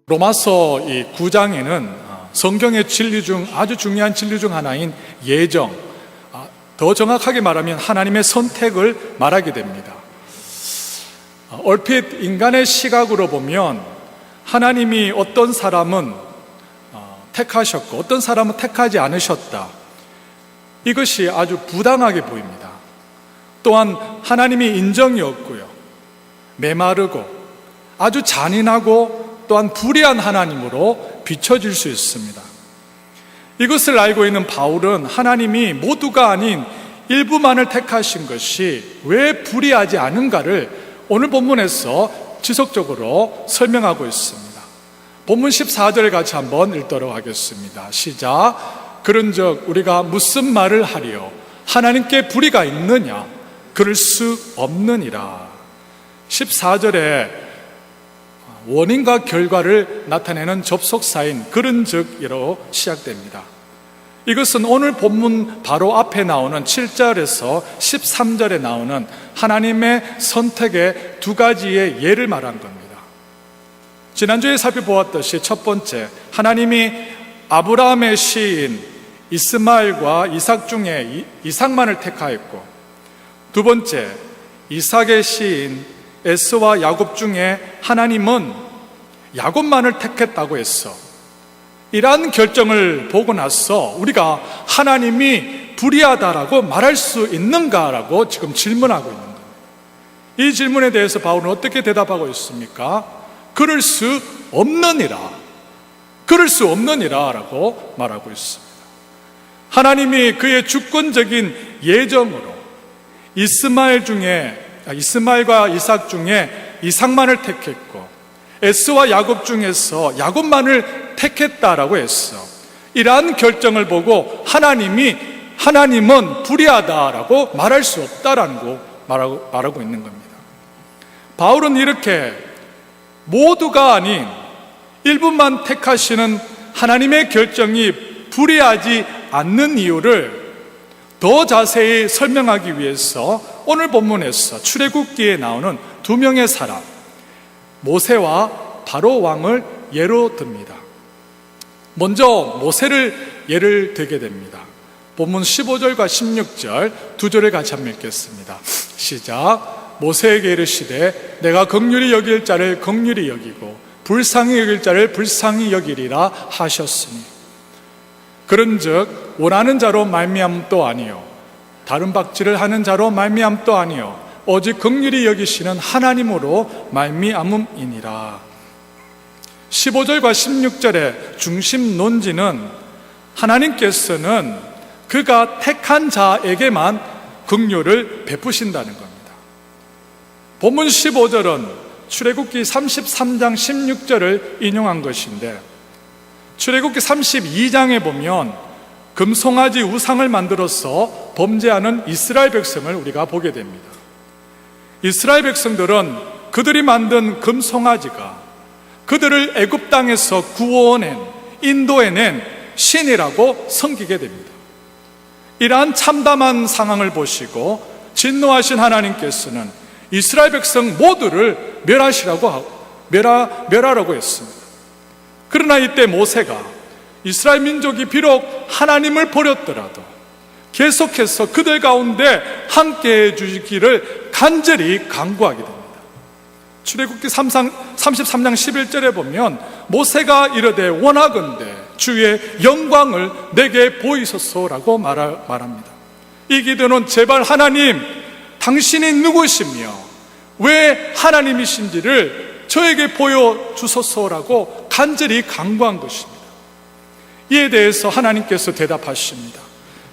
로마서 이 9장에는 성경의 진리 중 아주 중요한 진리 중 하나인 예정, 더 정확하게 말하면 하나님의 선택을 말하게 됩니다. 얼핏 인간의 시각으로 보면 하나님이 어떤 사람은 택하셨고 어떤 사람은 택하지 않으셨다, 이것이 아주 부당하게 보입니다. 또한 하나님이 인정이 없고요, 메마르고 아주 잔인하고 또한 불의한 하나님으로 비춰질 수 있습니다. 이것을 알고 있는 바울은 하나님이 모두가 아닌 일부만을 택하신 것이 왜 불의하지 않은가를 오늘 본문에서 지속적으로 설명하고 있습니다. 본문 14절 같이 한번 읽도록 하겠습니다. 시작. 그런즉 우리가 무슨 말을 하리요? 하나님께 불의가 있느냐? 그럴 수 없느니라. 14절에 원인과 결과를 나타내는 접속사인 그런즉이로 시작됩니다. 이것은 오늘 본문 바로 앞에 나오는 7절에서 13절에 나오는 하나님의 선택의 두 가지의 예를 말한 겁니다. 지난주에 살펴보았듯이 첫 번째, 하나님이 아브라함의 시인 이스마엘과 이삭 중에 이삭만을 택하였고, 두 번째, 이삭의 시인 에서와 야곱 중에 하나님은 야곱만을 택했다고 했어. 이러한 결정을 보고 나서 우리가 하나님이 불의하다라고 말할 수 있는가라고 지금 질문하고 있는 거예요. 이 질문에 대해서 바울은 어떻게 대답하고 있습니까? 그럴 수 없느니라, 그럴 수 없느니라 라고 말하고 있습니다. 하나님이 그의 주권적인 예정으로 이스마엘과 이삭 중에 이삭만을 택했고, 에스와 야곱 중에서 야곱만을 택했다라고 했어. 이러한 결정을 보고 하나님은 불의하다라고 말할 수 없다라는 거 말하고 있는 겁니다. 바울은 이렇게 모두가 아닌 일부만 택하시는 하나님의 결정이 불의하지 않는 이유를 더 자세히 설명하기 위해서 오늘 본문에서 출애굽기에 나오는 두 명의 사람, 모세와 바로 왕을 예로 듭니다. 먼저 모세를 예를 들게 됩니다. 본문 15절과 16절 두 절을 같이 한번 읽겠습니다. 시작. 모세에게 이르시되 내가 긍휼히 여길 자를 긍휼히 여기고 불쌍히 여길 자를 불쌍히 여기리라 하셨으니, 그런즉 원하는 자로 말미암도 아니요 다른 박질을 하는 자로 말미암도 아니요 오직 긍휼히 여기시는 하나님으로 말미암음이니라. 15절과 16절의 중심 논지는 하나님께서는 그가 택한 자에게만 긍휼을 베푸신다는 겁니다. 본문 15절은 출애굽기 33장 16절을 인용한 것인데, 출애굽기 32장에 보면 금송아지 우상을 만들어서 범죄하는 이스라엘 백성을 우리가 보게 됩니다. 이스라엘 백성들은 그들이 만든 금송아지가 그들을 애굽 땅에서 구원해낸, 인도해낸 신이라고 섬기게 됩니다. 이러한 참담한 상황을 보시고 진노하신 하나님께서는 이스라엘 백성 모두를 멸하라고 했습니다. 그러나 이때 모세가 이스라엘 민족이 비록 하나님을 버렸더라도 계속해서 그들 가운데 함께해 주시기를 간절히 간구하게 됩니다. 출애굽기 33장 11절에 보면 모세가 이르되 원하건대 주의 영광을 내게 보이소서라고 말합니다. 이 기도는 제발 하나님, 당신이 누구시며 왜 하나님이신지를 저에게 보여주소서라고 간절히 간구한 것입니다. 이에 대해서 하나님께서 대답하십니다.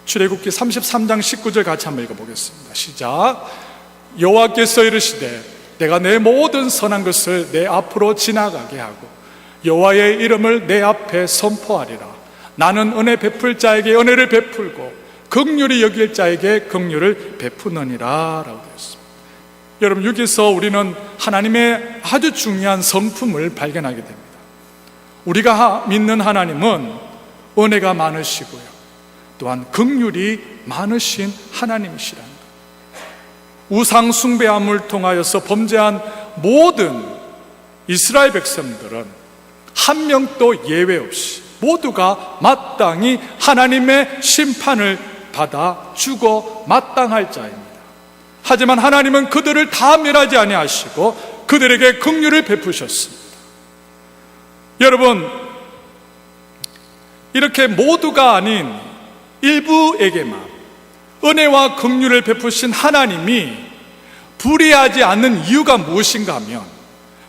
출애굽기 33장 19절 같이 한번 읽어보겠습니다. 시작. 여호와께서 이르시되 내가 내 모든 선한 것을 내 앞으로 지나가게 하고 여호와의 이름을 내 앞에 선포하리라. 나는 은혜 베풀 자에게 은혜를 베풀고 긍휼히 여길 자에게 긍휼을 베푸느니라 라고 되어 있습니다. 여러분, 여기서 우리는 하나님의 아주 중요한 성품을 발견하게 됩니다. 우리가 믿는 하나님은 은혜가 많으시고요, 또한 긍휼이 많으신 하나님이시라는 것. 우상 숭배함을 통하여서 범죄한 모든 이스라엘 백성들은 한 명도 예외 없이 모두가 마땅히 하나님의 심판을 받아 죽어 마땅할 자입니다. 하지만 하나님은 그들을 다 멸하지 아니하시고 그들에게 긍휼을 베푸셨습니다. 여러분, 이렇게 모두가 아닌 일부에게만 은혜와 긍휼을 베푸신 하나님이 불의하지 않는 이유가 무엇인가 하면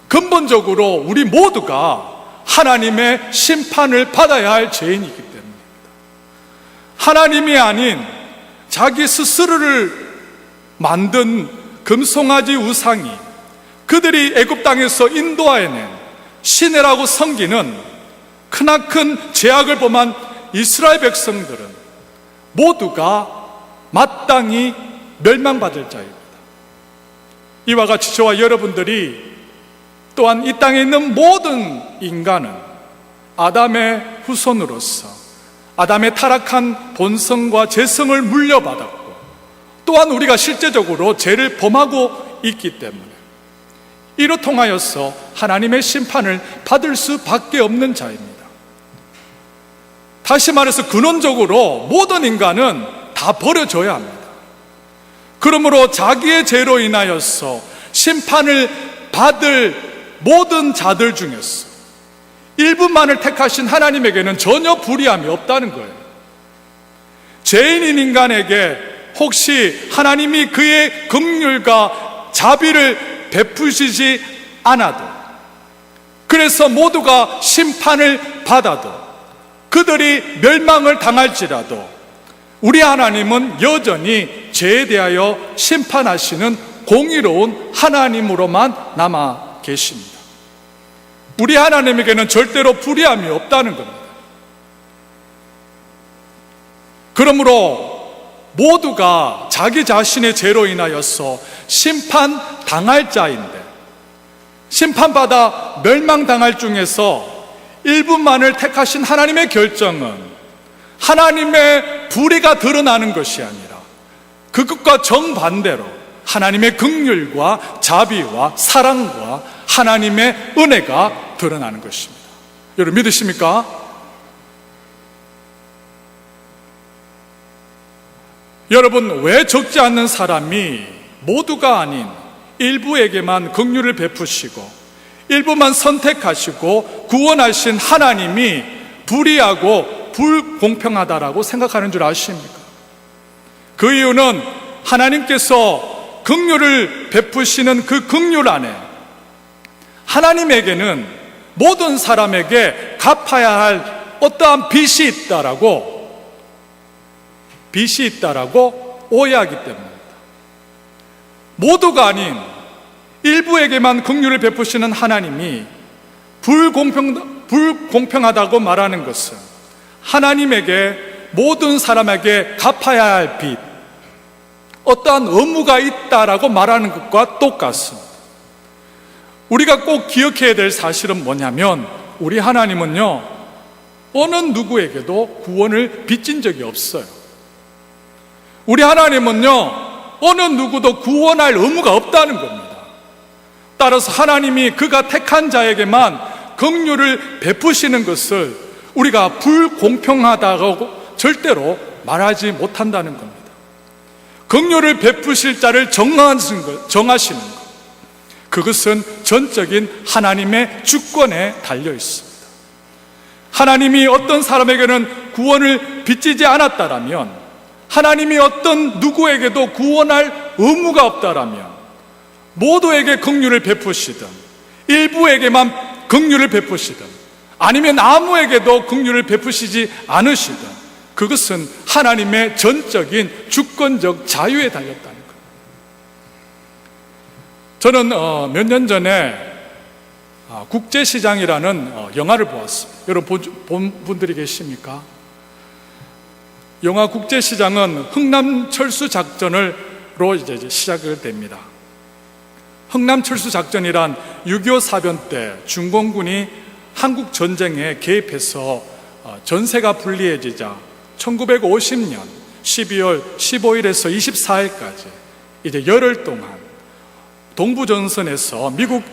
근본적으로 우리 모두가 하나님의 심판을 받아야 할 죄인이기 때문입니다. 하나님이 아닌 자기 스스로를 만든 금송아지 우상이 그들이 애굽 땅에서 인도하여낸 시내라고 섬기는 크나큰 죄악을 범한 이스라엘 백성들은 모두가 마땅히 멸망받을 자입니다. 이와 같이 저와 여러분들이 또한 이 땅에 있는 모든 인간은 아담의 후손으로서 아담의 타락한 본성과 죄성을 물려받았고 또한 우리가 실제적으로 죄를 범하고 있기 때문에 이로 통하여서 하나님의 심판을 받을 수밖에 없는 자입니다. 다시 말해서 근원적으로 모든 인간은 다 버려져야 합니다. 그러므로 자기의 죄로 인하여서 심판을 받을 모든 자들 중에서 일부만을 택하신 하나님에게는 전혀 불의함이 없다는 거예요. 죄인인 인간에게 혹시 하나님이 그의 긍휼과 자비를 베푸시지 않아도, 그래서 모두가 심판을 받아도, 그들이 멸망을 당할지라도 우리 하나님은 여전히 죄에 대하여 심판하시는 공의로운 하나님으로만 남아 계십니다. 우리 하나님에게는 절대로 불의함이 없다는 겁니다. 그러므로 모두가 자기 자신의 죄로 인하여서 심판당할 자인데, 심판받아 멸망당할 중에서 일부만을 택하신 하나님의 결정은 하나님의 불의가 드러나는 것이 아니라 그것과 정반대로 하나님의 긍휼과 자비와 사랑과 하나님의 은혜가 드러나는 것입니다. 여러분 믿으십니까? 여러분, 왜 적지 않는 사람이 모두가 아닌 일부에게만 긍휼을 베푸시고 일부만 선택하시고 구원하신 하나님이 불의하고 불공평하다라고 생각하는 줄 아십니까? 그 이유는 하나님께서 긍휼을 베푸시는 그 긍휼 안에 하나님에게는 모든 사람에게 갚아야 할 어떠한 빚이 있다라고 오해하기 때문입니다. 모두가 아닌 일부에게만 긍휼을 베푸시는 하나님이 불공평하다고 말하는 것은 하나님에게 모든 사람에게 갚아야 할 빚, 어떠한 의무가 있다라고 말하는 것과 똑같습니다. 우리가 꼭 기억해야 될 사실은 뭐냐면 우리 하나님은요, 어느 누구에게도 구원을 빚진 적이 없어요. 우리 하나님은요, 어느 누구도 구원할 의무가 없다는 겁니다. 따라서 하나님이 그가 택한 자에게만 긍휼을 베푸시는 것을 우리가 불공평하다고 절대로 말하지 못한다는 겁니다. 긍휼을 베푸실 자를 정하시는 것, 그것은 전적인 하나님의 주권에 달려 있습니다. 하나님이 어떤 사람에게는 구원을 빚지지 않았다라면, 하나님이 어떤 누구에게도 구원할 의무가 없다라면 모두에게 긍휼을 베푸시든 일부에게만 긍휼을 베푸시든 아니면 아무에게도 긍휼을 베푸시지 않으시든 그것은 하나님의 전적인 주권적 자유에 달렸다는 겁니다. 저는 몇 년 전에 국제시장이라는 영화를 보았습니다. 여러분 본 분들이 계십니까? 영화 국제시장은 흥남철수 작전으로 이제 시작을 됩니다. 흥남철수 작전이란 6.25 사변 때 중공군이 한국 전쟁에 개입해서 전세가 불리해지자 1950년 12월 15일에서 24일까지 이제 열흘 동안 동부전선에서 미국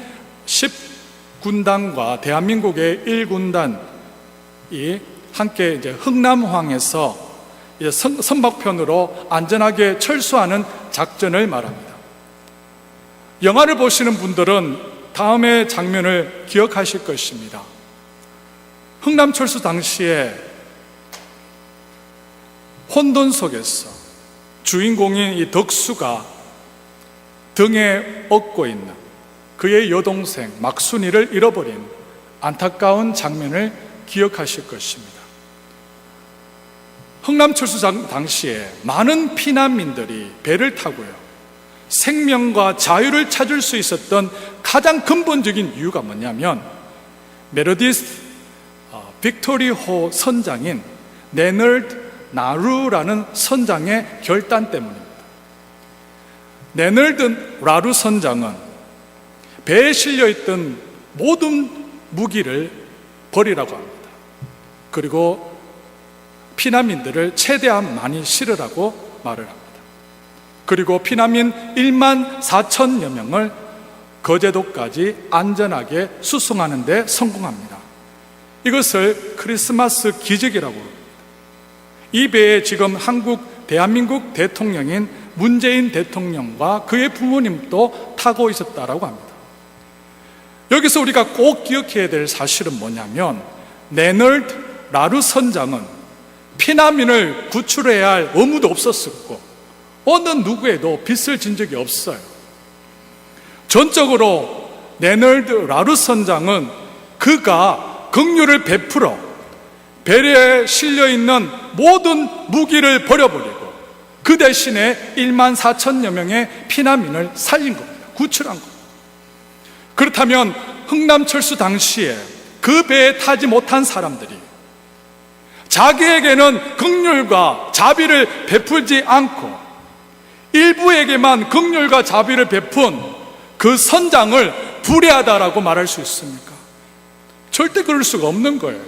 군단과 대한민국의 1군단이 함께 이제 흥남항에서 이제 선박편으로 안전하게 철수하는 작전을 말합니다. 영화를 보시는 분들은 다음의 장면을 기억하실 것입니다. 흥남 철수 당시에 혼돈 속에서 주인공인 이 덕수가 등에 업고 있는 그의 여동생 막순이를 잃어버린 안타까운 장면을 기억하실 것입니다. 흥남 철수 당시에 많은 피난민들이 배를 타고요, 생명과 자유를 찾을 수 있었던 가장 근본적인 이유가 뭐냐면 메르디스 빅토리호 선장인 레널드 나루라는 선장의 결단 때문입니다. 레널드 나루 선장은 배에 실려있던 모든 무기를 버리라고 합니다. 그리고 피난민들을 최대한 많이 실으라고 말을 합니다. 그리고 피난민 1만 4천여 명을 거제도까지 안전하게 수송하는 데 성공합니다. 이것을 크리스마스 기적이라고 합니다. 이 배에 지금 대한민국 대통령인 문재인 대통령과 그의 부모님도 타고 있었다라고 합니다. 여기서 우리가 꼭 기억해야 될 사실은 뭐냐면 레널드 나루 선장은 피난민을 구출해야 할 의무도 없었고 어느 누구에도 빚을 진 적이 없어요. 전적으로 레널드 나루 선장은 그가 긍휼을 베풀어 배에 실려있는 모든 무기를 버려버리고 그 대신에 1만 4천여 명의 피난민을 살린 겁니다. 구출한 겁니다. 그렇다면 흥남철수 당시에 그 배에 타지 못한 사람들이 자기에게는 긍휼과 자비를 베풀지 않고 일부에게만 긍휼과 자비를 베푼 그 선장을 불의하다라고 말할 수 있습니까? 절대 그럴 수가 없는 거예요.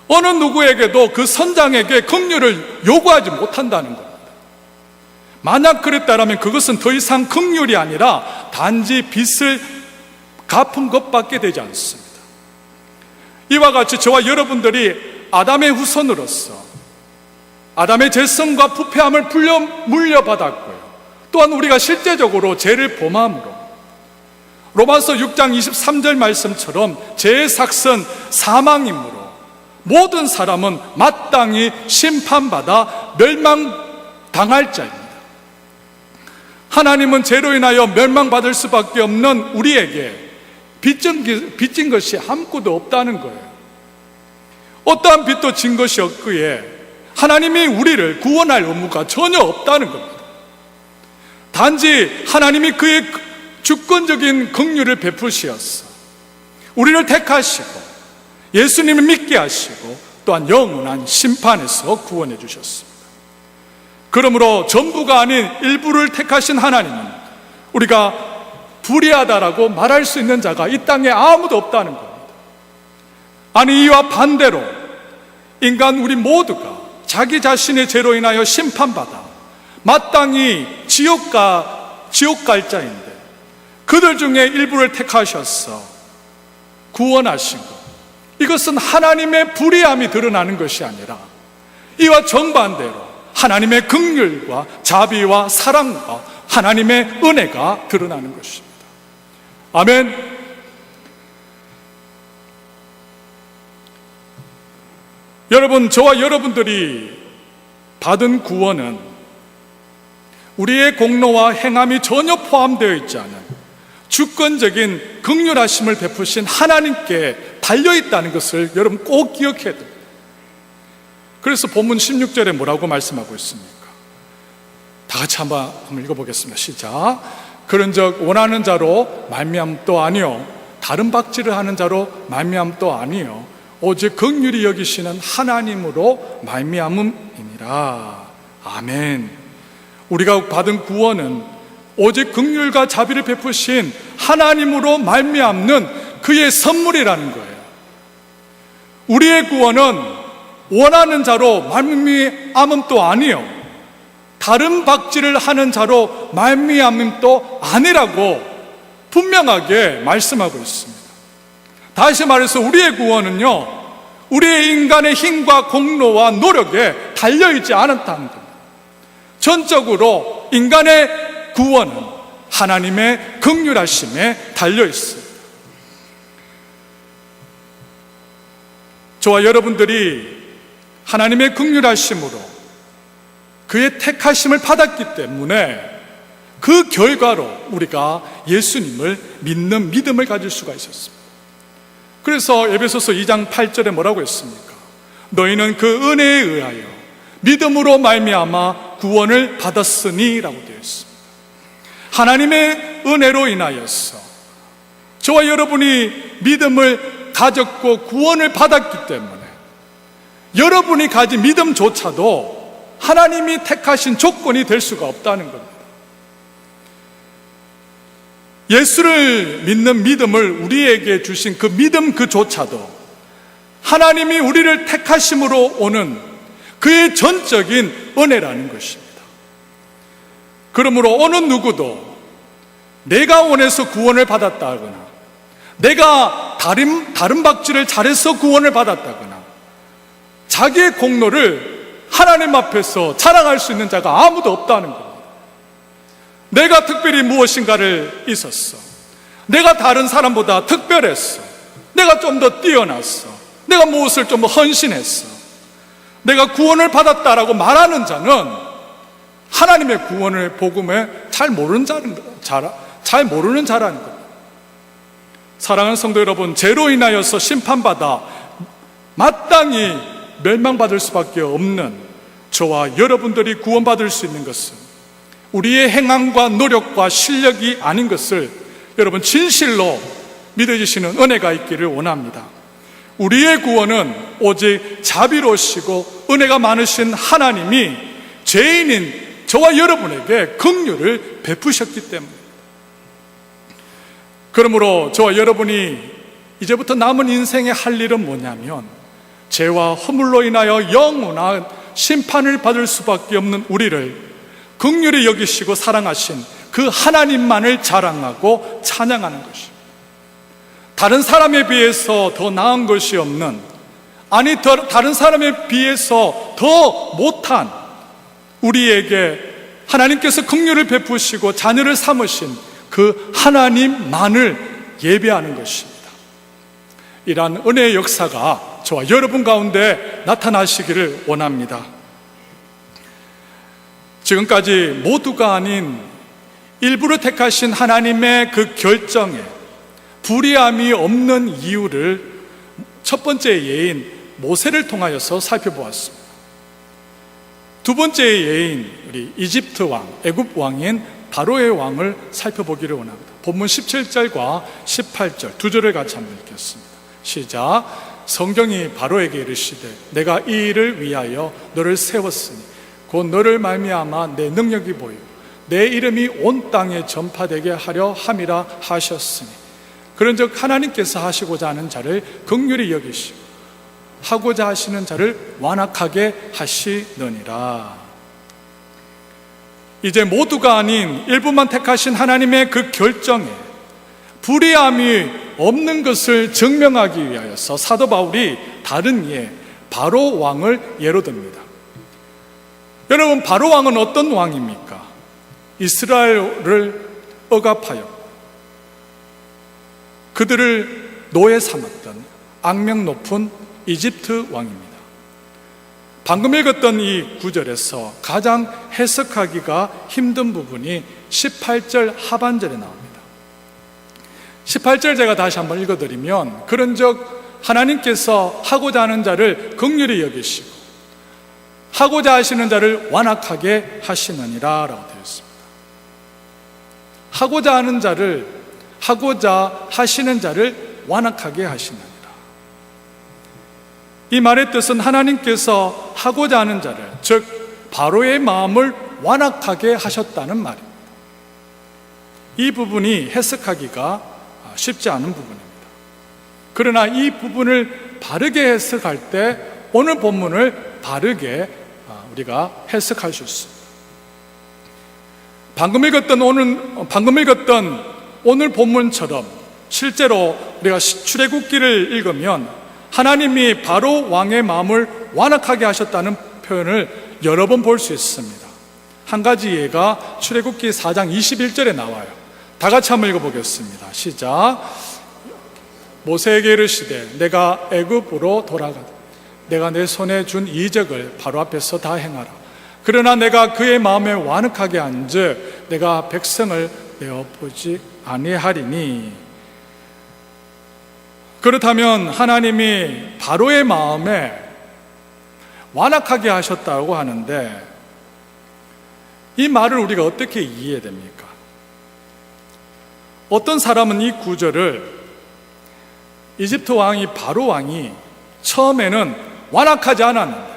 어느 누구에게도 그 선장에게 긍휼을 요구하지 못한다는 겁니다. 만약 그랬다면 그것은 더 이상 긍휼이 아니라 단지 빚을 갚은 것밖에 되지 않습니다. 이와 같이 저와 여러분들이 아담의 후손으로서 아담의 죄성과 부패함을 물려받았고요, 또한 우리가 실제적으로 죄를 범함으로 로마서 6장 23절 말씀처럼 죄의 삭은 사망이므로 모든 사람은 마땅히 심판받아 멸망당할 자입니다. 하나님은 죄로 인하여 멸망받을 수밖에 없는 우리에게 빚진 것이 아무것도 없다는 거예요. 어떠한 빚도 진 것이 없기에 하나님이 우리를 구원할 의무가 전혀 없다는 겁니다. 단지 하나님이 그의 주권적인 긍휼을 베푸시어서 우리를 택하시고 예수님을 믿게 하시고 또한 영원한 심판에서 구원해 주셨습니다. 그러므로 전부가 아닌 일부를 택하신 하나님은 우리가 불의하다라고 말할 수 있는 자가 이 땅에 아무도 없다는 겁니다. 아니, 이와 반대로 인간 우리 모두가 자기 자신의 죄로 인하여 심판받아 마땅히 지옥 갈 자인데 그들 중에 일부를 택하셔서 구원하신 것, 이것은 하나님의 불의함이 드러나는 것이 아니라 이와 정반대로 하나님의 긍휼과 자비와 사랑과 하나님의 은혜가 드러나는 것입니다. 아멘. 여러분, 저와 여러분들이 받은 구원은 우리의 공로와 행함이 전혀 포함되어 있지 않은 주권적인 긍휼하심을 베푸신 하나님께 달려있다는 것을 여러분 꼭 기억해야 됩니다. 그래서 본문 16절에 뭐라고 말씀하고 있습니까? 다 같이 한번 읽어보겠습니다. 시작. 그런즉 원하는 자로 말미암도 아니요 다른 박지를 하는 자로 말미암도 아니요 오직 긍휼히 여기시는 하나님으로 말미암음이니라. 아멘. 우리가 받은 구원은 오직 긍휼과 자비를 베푸신 하나님으로 말미암는 그의 선물이라는 거예요. 우리의 구원은 원하는 자로 말미암음도 아니요 다른 박지를 하는 자로 말미암음도 아니라고 분명하게 말씀하고 있습니다. 다시 말해서 우리의 구원은요, 우리의 인간의 힘과 공로와 노력에 달려있지 않았다는 겁니다. 전적으로 인간의 구원은 하나님의 긍휼하심에 달려있습니다. 저와 여러분들이 하나님의 긍휼하심으로 그의 택하심을 받았기 때문에 그 결과로 우리가 예수님을 믿는 믿음을 가질 수가 있었습니다. 그래서 에베소서 2장 8절에 뭐라고 했습니까? 너희는 그 은혜에 의하여 믿음으로 말미암아 구원을 받았으니 라고 되어 있습니다. 하나님의 은혜로 인하여서 저와 여러분이 믿음을 가졌고 구원을 받았기 때문에 여러분이 가진 믿음조차도 하나님이 택하신 조건이 될 수가 없다는 겁니다. 예수를 믿는 믿음을 우리에게 주신 그 믿음 그조차도 하나님이 우리를 택하심으로 오는 그의 전적인 은혜라는 것입니다. 그러므로 어느 누구도 내가 원해서 구원을 받았다거나 내가 다른 박질을 잘해서 구원을 받았다거나 자기의 공로를 하나님 앞에서 자랑할 수 있는 자가 아무도 없다는 겁니다. 내가 특별히 무엇인가를 있었어. 내가 다른 사람보다 특별했어. 내가 좀 더 뛰어났어. 내가 무엇을 좀 더 헌신했어. 내가 구원을 받았다라고 말하는 자는 하나님의 구원을 복음에 잘 모르는 자라는 겁니다. 사랑하는 성도 여러분, 죄로 인하여서 심판받아 마땅히 멸망받을 수밖에 없는 저와 여러분들이 구원받을 수 있는 것은 우리의 행함과 노력과 실력이 아닌 것을 여러분 진실로 믿어주시는 은혜가 있기를 원합니다. 우리의 구원은 오직 자비로우시고 은혜가 많으신 하나님이 죄인인 저와 여러분에게 긍휼을 베푸셨기 때문입니다. 그러므로 저와 여러분이 이제부터 남은 인생에 할 일은 뭐냐면 죄와 허물로 인하여 영원한 심판을 받을 수밖에 없는 우리를 긍휼히 여기시고 사랑하신 그 하나님만을 자랑하고 찬양하는 것입니다. 다른 사람에 비해서 더 나은 것이 없는, 아니 다른 사람에 비해서 더 못한 우리에게 하나님께서 긍휼을 베푸시고 자녀를 삼으신 그 하나님만을 예배하는 것입니다. 이러한 은혜의 역사가 저와 여러분 가운데 나타나시기를 원합니다. 지금까지 모두가 아닌 일부를 택하신 하나님의 그 결정에 불의함이 없는 이유를 첫 번째 예인 모세를 통하여서 살펴보았습니다. 두 번째 예인 우리 이집트 왕, 애굽 왕인 바로의 왕을 살펴보기를 원합니다. 본문 17절과 18절 두 절을 같이 한번 읽겠습니다. 시작. 성경이 바로에게 이르시되 내가 이 일을 위하여 너를 세웠으니 곧 너를 말미암아 내 능력이 보여 내 이름이 온 땅에 전파되게 하려 함이라 하셨으니 그런즉 하나님께서 하시고자 하는 자를 긍휼히 여기시고 하고자 하시는 자를 완악하게 하시느니라. 이제 모두가 아닌 일부만 택하신 하나님의 그 결정에 불의함이 없는 것을 증명하기 위하여서 사도 바울이 다른 예 바로 왕을 예로 듭니다. 여러분, 바로 왕은 어떤 왕입니까? 이스라엘을 억압하여 그들을 노예 삼았던 악명 높은 이집트 왕입니다. 방금 읽었던 이 구절에서 가장 해석하기가 힘든 부분이 18절 하반절에 나옵니다. 18절 제가 다시 한번 읽어드리면 그런즉 하나님께서 하고자 하는 자를 긍휼히 여기시고 하고자 하시는 자를 완악하게 하시느니라 라고 되어 있습니다. 하고자 하는 자를, 하고자 하시는 자를 완악하게 하시느니라. 이 말의 뜻은 하나님께서 하고자 하는 자를, 즉 바로의 마음을 완악하게 하셨다는 말입니다. 이 부분이 해석하기가 쉽지 않은 부분입니다. 그러나 이 부분을 바르게 해석할 때 오늘 본문을 바르게 우리가 해석할 수 있습니다. 방금 읽었던 오늘 본문처럼 실제로 우리가 출애굽기를 읽으면 하나님이 바로 왕의 마음을 완악하게 하셨다는 표현을 여러 번 볼 수 있습니다. 한 가지 예가 출애굽기 4장 21절에 나와요. 다 같이 한번 읽어보겠습니다. 시작. 모세에게 이르시되 내가 애굽으로 돌아가다 내가 내 손에 준 이적을 바로 앞에서 다 행하라. 그러나 내가 그의 마음에 완악하게 한즉 내가 백성을 내어보지 아니하리니. 그렇다면 하나님이 바로의 마음에 완악하게 하셨다고 하는데 이 말을 우리가 어떻게 이해해야 됩니까? 어떤 사람은 이 구절을 이집트 왕이 바로 왕이 처음에는 완악하지 않았는데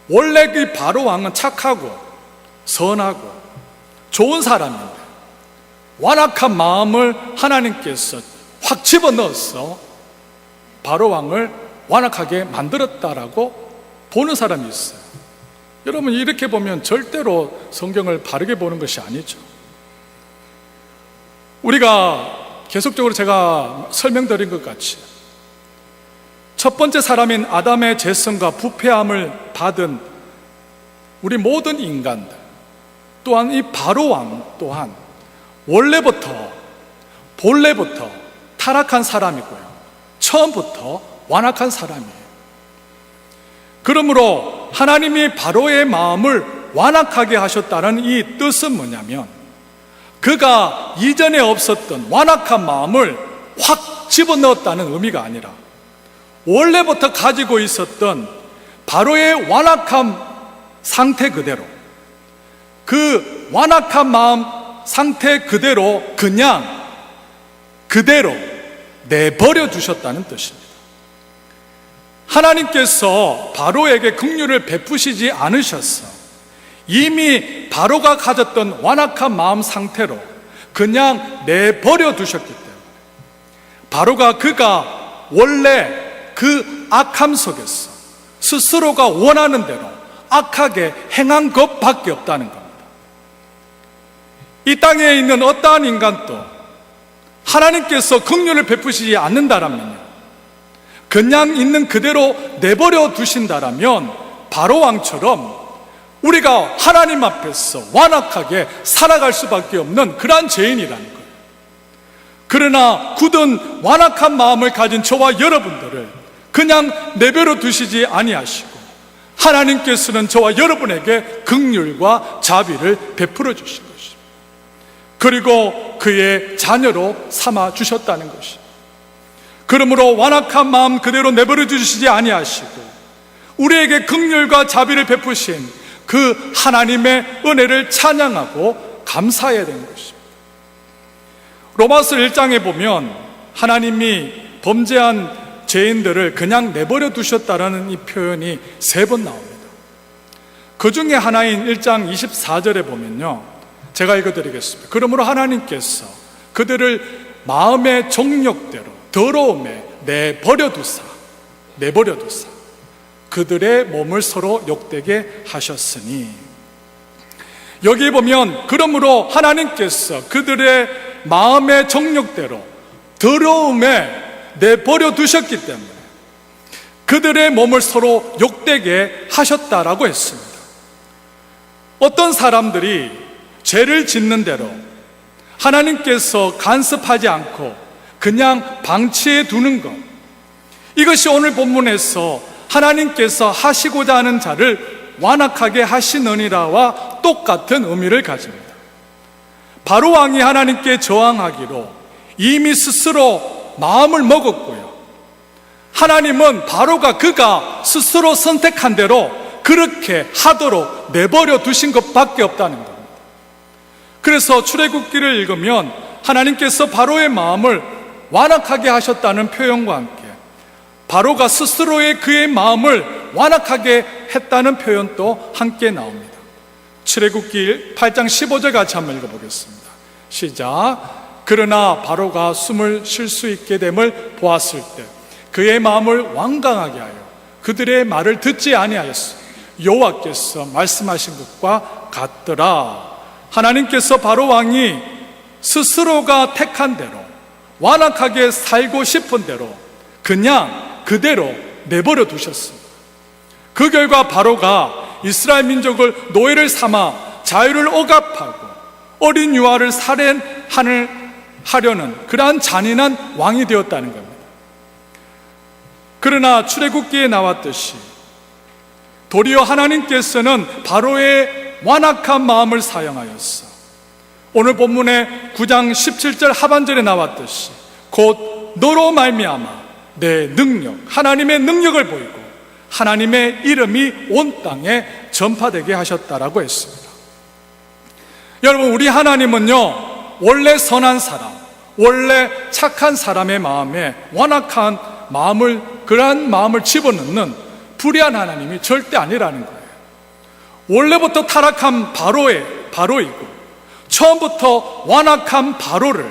원래 그 바로 왕은 착하고 선하고 좋은 사람인데 완악한 마음을 하나님께서 확 집어넣어서 바로 왕을 완악하게 만들었다라고 보는 사람이 있어요. 여러분, 이렇게 보면 절대로 성경을 바르게 보는 것이 아니죠. 우리가 계속적으로 제가 설명드린 것 같이 첫 번째 사람인 아담의 죄성과 부패함을 받은 우리 모든 인간들, 또한 이 바로 왕 또한 본래부터 타락한 사람이고요, 처음부터 완악한 사람이에요. 그러므로 하나님이 바로의 마음을 완악하게 하셨다는 이 뜻은 뭐냐면 그가 이전에 없었던 완악한 마음을 확 집어넣었다는 의미가 아니라 원래부터 가지고 있었던 바로의 완악한 상태 그대로, 그 완악한 마음 상태 그대로 그대로 내버려 두셨다는 뜻입니다. 하나님께서 바로에게 긍휼을 베푸시지 않으셨어. 이미 바로가 가졌던 완악한 마음 상태로 그냥 내버려 두셨기 때문에 그가 원래 그 악함 속에서 스스로가 원하는 대로 악하게 행한 것밖에 없다는 겁니다. 이 땅에 있는 어떠한 인간도 하나님께서 긍휼을 베푸시지 않는다라면요, 그냥 있는 그대로 내버려 두신다라면 바로 왕처럼 우리가 하나님 앞에서 완악하게 살아갈 수밖에 없는 그러한 죄인이라는 거예요. 그러나 굳은 완악한 마음을 가진 저와 여러분들을 그냥 내버려 두시지 아니하시고 하나님께서는 저와 여러분에게 긍휼과 자비를 베풀어 주신 것입니다. 그리고 그의 자녀로 삼아 주셨다는 것입니다. 그러므로 완악한 마음 그대로 내버려 두시지 아니하시고 우리에게 긍휼과 자비를 베푸신 그 하나님의 은혜를 찬양하고 감사해야 되는 것입니다. 로마서 1장에 보면 하나님이 범죄한 죄인들을 그냥 내버려 두셨다라는 이 표현이 3번 나옵니다. 그 중에 하나인 1장 24절에 보면요, 제가 읽어드리겠습니다. 그러므로 하나님께서 그들을 마음의 정욕대로 더러움에 내버려 두사 그들의 몸을 서로 욕되게 하셨으니. 여기 보면 그러므로 하나님께서 그들의 마음의 정욕대로 더러움에 내버려 두셨기 때문에 그들의 몸을 서로 욕되게 하셨다라고 했습니다. 어떤 사람들이 죄를 짓는 대로 하나님께서 간섭하지 않고 그냥 방치해 두는 것, 이것이 오늘 본문에서 하나님께서 하시고자 하는 자를 완악하게 하시느니라와 똑같은 의미를 가집니다. 바로 왕이 하나님께 저항하기로 이미 스스로 마음을 먹었고요, 하나님은 그가 스스로 선택한 대로 그렇게 하도록 내버려 두신 것밖에 없다는 겁니다. 그래서 출애굽기를 읽으면 하나님께서 바로의 마음을 완악하게 하셨다는 표현과 함께 바로가 스스로의 그의 마음을 완악하게 했다는 표현도 함께 나옵니다. 출애굽기 8장 15절 같이 한번 읽어보겠습니다. 시작. 그러나 바로가 숨을 쉴 수 있게 됨을 보았을 때 그의 마음을 완강하게 하여 그들의 말을 듣지 아니하였으니 여호와께서 말씀하신 것과 같더라. 하나님께서 바로 왕이 스스로가 택한 대로 완악하게 살고 싶은 대로 그냥 그대로 내버려 두셨습니다. 그 결과 바로가 이스라엘 민족을 노예를 삼아 자유를 억압하고 어린 유아를 살해하려는 그러한 잔인한 왕이 되었다는 겁니다. 그러나 출애굽기에 나왔듯이 도리어 하나님께서는 바로의 완악한 마음을 사용하였어. 오늘 본문의 9장 17절 하반절에 나왔듯이 곧 너로 말미암아 내 능력, 하나님의 능력을 보이고 하나님의 이름이 온 땅에 전파되게 하셨다라고 했습니다. 여러분, 우리 하나님은요, 원래 선한 사람, 원래 착한 사람의 마음에 완악한 마음을, 그러한 마음을 집어넣는 불의한 하나님이 절대 아니라는 거예요. 원래부터 타락한 바로이고 처음부터 완악한 바로를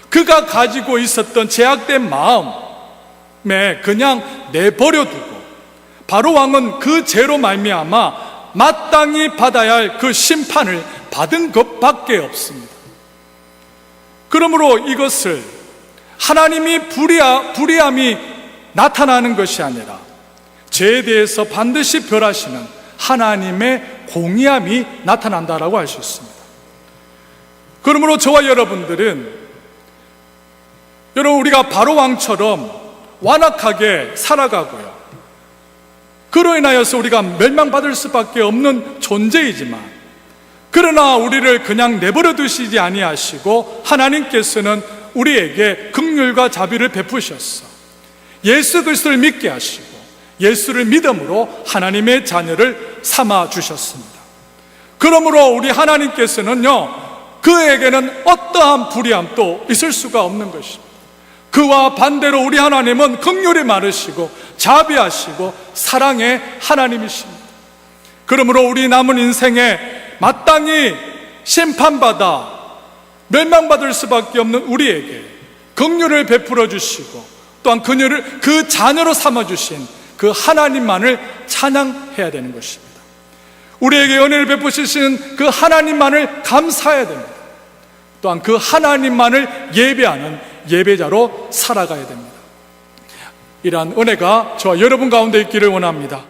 그가 가지고 있었던 제약된 마음에 그냥 내버려 두고 바로 왕은 그 죄로 말미암아 마땅히 받아야 할 그 심판을 받은 것밖에 없습니다. 그러므로 이것을 하나님이 불의함이 나타나는 것이 아니라 죄에 대해서 반드시 벌하시는 하나님의 공의함이 나타난다라고 할 수 있습니다. 그러므로 저와 여러분들은 우리가 바로 왕처럼 완악하게 살아가고요, 그로 인하여서 우리가 멸망받을 수밖에 없는 존재이지만, 그러나 우리를 그냥 내버려 두시지 아니하시고 하나님께서는 우리에게 긍휼과 자비를 베푸셨어. 예수 그리스도를 믿게 하시고 예수를 믿음으로 하나님의 자녀를 삼아 주셨습니다. 그러므로 우리 하나님께서는요, 그에게는 어떠한 불의함도 있을 수가 없는 것입니다. 그와 반대로 우리 하나님은 긍휼이 많으시고 자비하시고 사랑의 하나님이십니다. 그러므로 우리 남은 인생에 마땅히 심판받아 멸망받을 수밖에 없는 우리에게 긍휼을 베풀어 주시고 또한 그녀를 그 자녀로 삼아주신 그 하나님만을 찬양해야 되는 것입니다. 우리에게 은혜를 베푸시는 그 하나님만을 감사해야 됩니다. 또한 그 하나님만을 예배하는 예배자로 살아가야 됩니다. 이러한 은혜가 저와 여러분 가운데 있기를 원합니다.